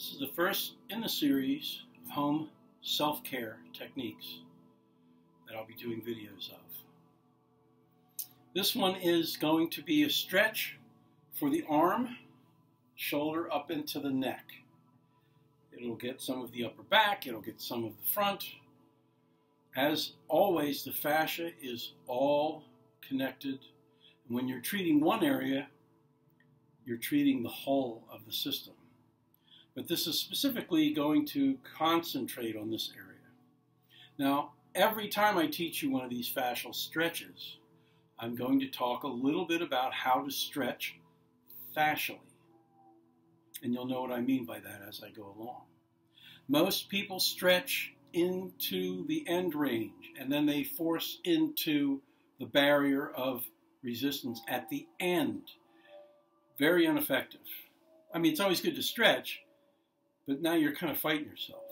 This is the first in the series of home self-care techniques that I'll be doing videos of. This one is going to be a stretch for the arm, shoulder up into the neck. It'll get some of the upper back, it'll get some of the front. As always, the fascia is all connected. And when you're treating one area, you're treating the whole of the system. But this is specifically going to concentrate on this area. Now, every time I teach you one of these fascial stretches, I'm going to talk a little bit about how to stretch fascially. And you'll know what I mean by that as I go along. Most people stretch into the end range, and then they force into the barrier of resistance at the end. Very ineffective. I mean, it's always good to stretch, but now you're kind of fighting yourself.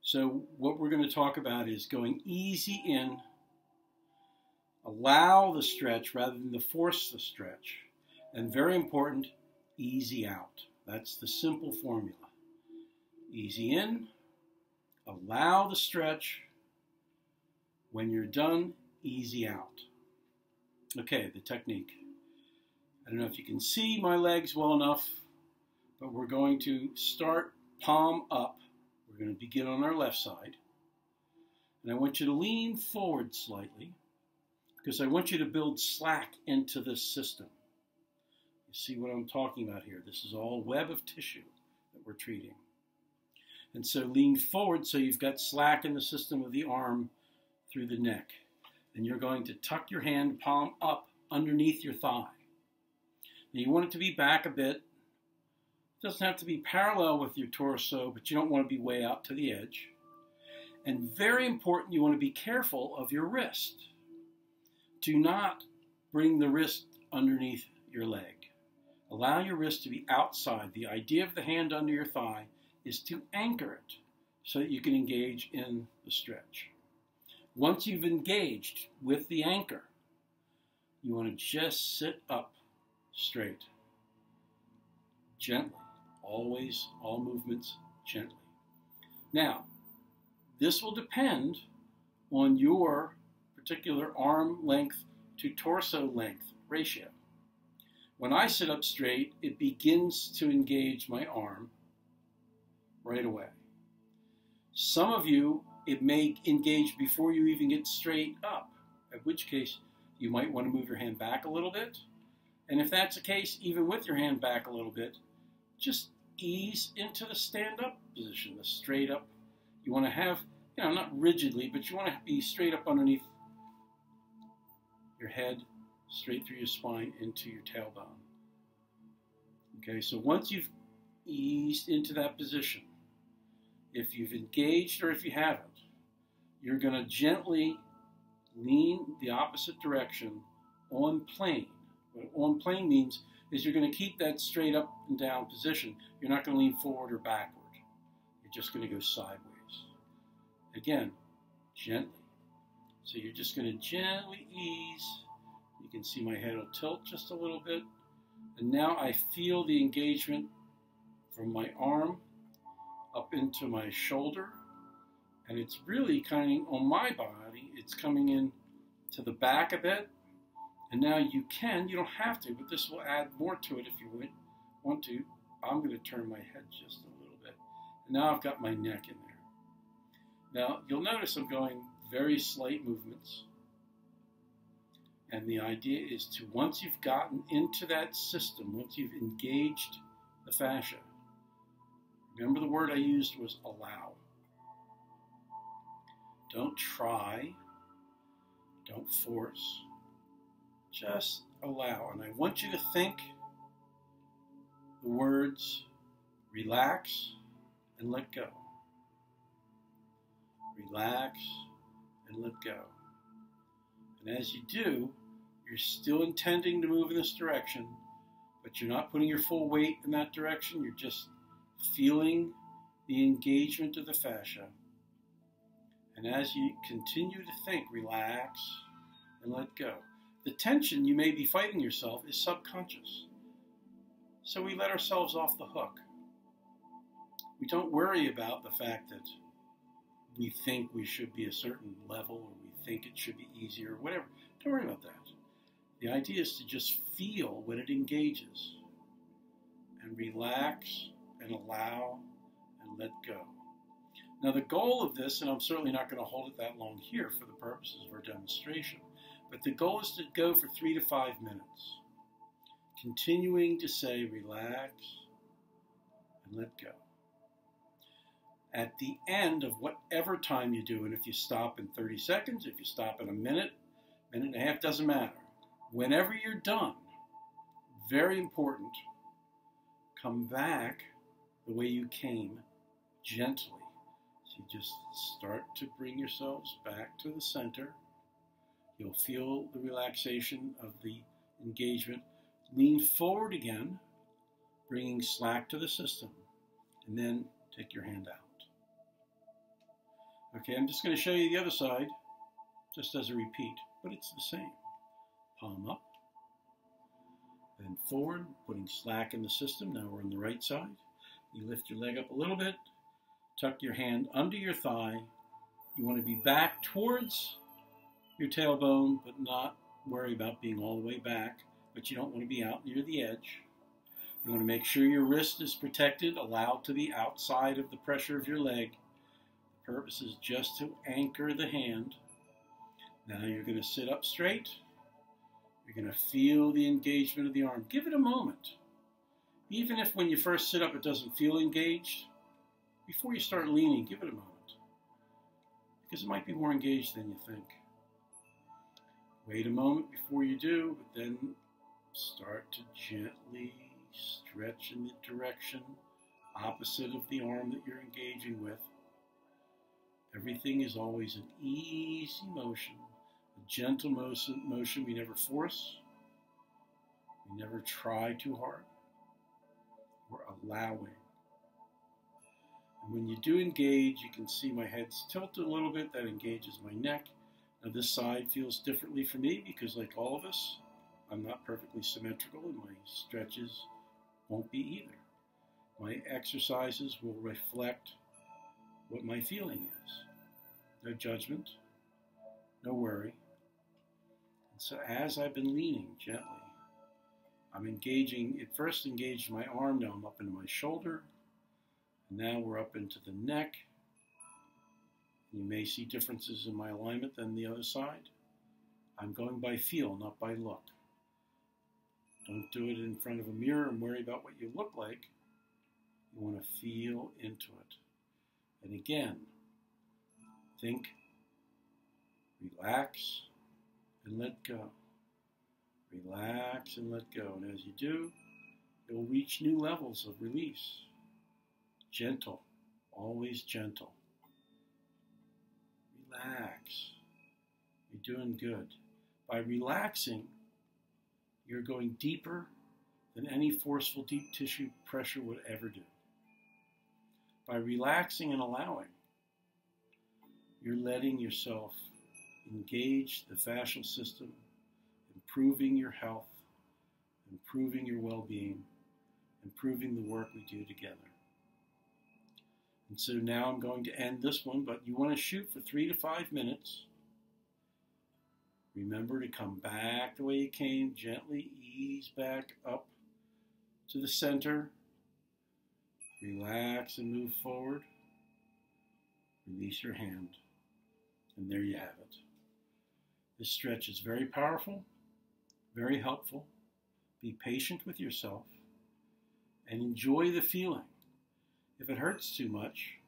So what we're going to talk about is going easy in, allow the stretch rather than to force the stretch, and very important, easy out. That's the simple formula. Easy in, allow the stretch. When you're done, easy out. Okay, the technique. I don't know if you can see my legs well enough, but we're going to start palm up. We're going to begin on our left side. And I want you to lean forward slightly because I want you to build slack into this system. You see what I'm talking about here? This is all web of tissue that we're treating. And so lean forward so you've got slack in the system of the arm through the neck. And you're going to tuck your hand palm up underneath your thigh. Now you want it to be back a bit. It doesn't have to be parallel with your torso, but you don't want to be way out to the edge. And very important, you want to be careful of your wrist. Do not bring the wrist underneath your leg. Allow your wrist to be outside. The idea of the hand under your thigh is to anchor it so that you can engage in the stretch. Once you've engaged with the anchor, you want to just sit up straight. Gently. Always, all movements gently. Now, this will depend on your particular arm length to torso length ratio. When I sit up straight, it begins to engage my arm right away. Some of you, it may engage before you even get straight up, in which case you might want to move your hand back a little bit. And if that's the case, even with your hand back a little bit, just ease into the stand-up position, the straight up. You want to have, not rigidly, but you want to be straight up underneath your head, straight through your spine into your tailbone. Okay, so once you've eased into that position, if you've engaged or if you haven't, you're going to gently lean the opposite direction on plane. What on plane means is you're going to keep that straight up and down position. You're not going to lean forward or backward. You're just going to go sideways. Again, gently. So you're just going to gently ease. You can see my head will tilt just a little bit. And now I feel the engagement from my arm up into my shoulder. And it's really kind of on my body. It's coming in to the back a bit. And now you don't have to, but this will add more to it if you want to. I'm going to turn my head just a little bit. And now I've got my neck in there. Now, you'll notice I'm going very slight movements. And the idea is to, once you've gotten into that system, once you've engaged the fascia, remember the word I used was allow. Don't try. Don't force. Just allow. And I want you to think the words relax and let go. Relax and let go. And as you do, you're still intending to move in this direction, but you're not putting your full weight in that direction. You're just feeling the engagement of the fascia. And as you continue to think, relax and let go. The tension you may be fighting yourself is subconscious. So we let ourselves off the hook. We don't worry about the fact that we think we should be a certain level or we think it should be easier or whatever. Don't worry about that. The idea is to just feel when it engages and relax and allow and let go. Now the goal of this, and I'm certainly not going to hold it that long here for the purposes of our demonstration, but the goal is to go for 3 to 5 minutes, continuing to say relax and let go. At the end of whatever time you do, and if you stop in 30 seconds, if you stop in a minute, minute and a half, doesn't matter. Whenever you're done, very important, come back the way you came, gently. So you just start to bring yourselves back to the center. You'll feel the relaxation of the engagement. Lean forward again, bringing slack to the system, and then take your hand out. Okay, I'm just going to show you the other side, just as a repeat, but it's the same. Palm up, then forward, putting slack in the system. Now we're on the right side. You lift your leg up a little bit, tuck your hand under your thigh. You want to be back towards your tailbone, but not worry about being all the way back, but you don't want to be out near the edge. You want to make sure your wrist is protected, allowed to be outside of the pressure of your leg. The purpose is just to anchor the hand. Now you're going to sit up straight. You're going to feel the engagement of the arm. Give it a moment. Even if when you first sit up it doesn't feel engaged, before you start leaning, give it a moment. Because it might be more engaged than you think. Wait a moment before you do, but then start to gently stretch in the direction opposite of the arm that you're engaging with. Everything is always an easy motion, a gentle motion. We never force. We never try too hard. We're allowing. And when you do engage, you can see my head's tilted a little bit. That engages my neck. Now this side feels differently for me because, like all of us, I'm not perfectly symmetrical and my stretches won't be either. My exercises will reflect what my feeling is. No judgment, no worry. And so as I've been leaning gently, I'm engaging, it first engaged my arm, now I'm up into my shoulder, and now we're up into the neck. You may see differences in my alignment than the other side. I'm going by feel, not by look. Don't do it in front of a mirror and worry about what you look like. You want to feel into it. And again, think, relax, and let go. Relax and let go. And as you do, you'll reach new levels of release. Gentle, always gentle. Relax. You're doing good. By relaxing, you're going deeper than any forceful deep tissue pressure would ever do. By relaxing and allowing, you're letting yourself engage the fascial system, improving your health, improving your well-being, improving the work we do together. And so now I'm going to end this one, but you want to shoot for 3 to 5 minutes. Remember to come back the way you came, gently ease back up to the center. Relax and move forward. Release your hand. And there you have it. This stretch is very powerful, very helpful. Be patient with yourself and enjoy the feeling. If it hurts too much,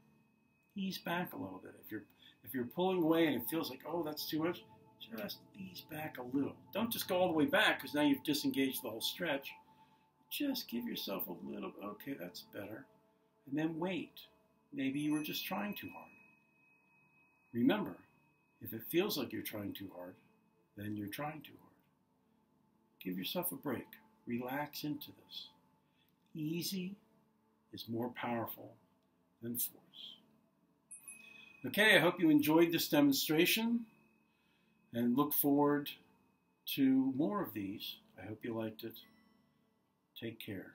ease back a little bit. If you're pulling away and it feels like, oh, that's too much, just ease back a little. Don't just go all the way back because now you've disengaged the whole stretch. Just give yourself a little, okay, that's better. And then wait. Maybe you were just trying too hard. Remember, if it feels like you're trying too hard, then you're trying too hard. Give yourself a break. Relax into this. Easy is more powerful than force. Okay, I hope you enjoyed this demonstration and look forward to more of these. I hope you liked it. Take care.